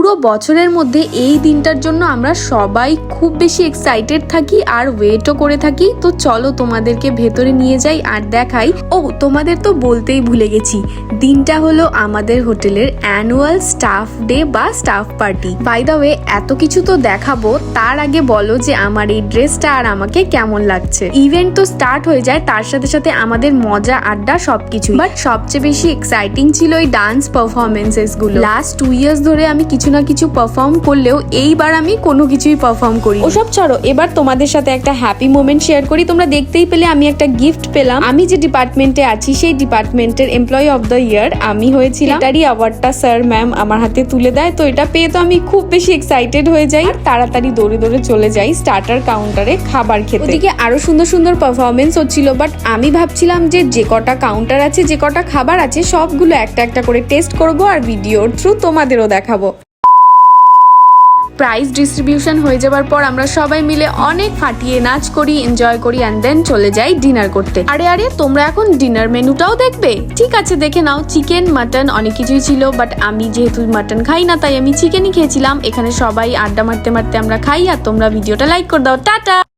পুরো বছরের মধ্যে এই দিনটার জন্য আমরা সবাই খুব বেশি এক্সাইটেড থাকি আর ওয়েটও করে থাকি। তো চলো তোমাদেরকে ভেতরে নিয়ে যাই আর দেখাই। ও তোমাদের তো বলতেই ভুলে গেছি, দিনটা হলো আমাদের হোটেলের অ্যানুয়াল স্টাফ ডে বা staff party. By the way এত কিছু তো দেখাবো, তার আগে বলো যে আমার এই ড্রেসটা আর আমাকে কেমন লাগছে। ইভেন্ট তো স্টার্ট হয়ে যায়, তার সাথে সাথে আমাদের মজা আড্ডা সবকিছু, বাট সবচেয়ে বেশি এক্সাইটিং ছিল এই ডান্স পারফরমেন্সেস গুলো। লাস্ট 2 ইয়ার্স ধরে আমি কিছু না কিছু পারফর্ম করলেও এইবার আমি কোনো কিছুই পারফর্ম করি। ওসব ছাড়ো, এবার তোমাদের সাথে একটা হ্যাপি মোমেন্ট শেয়ার করি। তোমরা দেখতেই পেলে আমি একটা গিফট পেলাম। আমি যে ডিপার্টমেন্টে আছি সেই ডিপার্টমেন্টের এমপ্লয়ি অফ দ্য ইয়ার আমি হয়েছিলাম। এটারই অ্যাওয়ার্ডটা স্যার ম্যাম আমার হাতে তুলে দেয়। তো এটা পেয়ে তো আমি খুব বেশি এক্সাইটেড হয়ে যাই আর তাড়াতাড়ি দৌড়ে দৌড়ে চলে যাই স্টার্টার কাউন্টারে খাবার খেতে। ওদিকে আরো সুন্দর সুন্দর পারফরমেন্স হচ্ছিল, বাট আমি ভাবছিলাম যে কটা কাউন্টার আছে, যে কটা খাবার আছে সবগুলো একটা একটা করে টেস্ট করব আর ভিডিওর থ্রু তোমাদেরও দেখাবো। প্রাইজ ডিস্ট্রিবিউশন হয়ে যাবার পর আমরা সবাই মিলে অনেক ফাটিয়ে নাচ করি, এনজয় করি অ্যান্ড দেন চলে যাই ডিনার করতে। আরে তোমরা এখন ডিনার মেনুটাও দেখবে? ঠিক আছে, দেখে নাও। চিকেন, মাটন অনেক কিছুই ছিল, বাট আমি যেহেতু মাটন খাই না তাই আমি চিকেনই খেয়েছিলাম। এখানে সবাই আড্ডা মারতে মারতে আমরা খাই, আর তোমরা ভিডিওটা লাইক করে দাও। টাটা।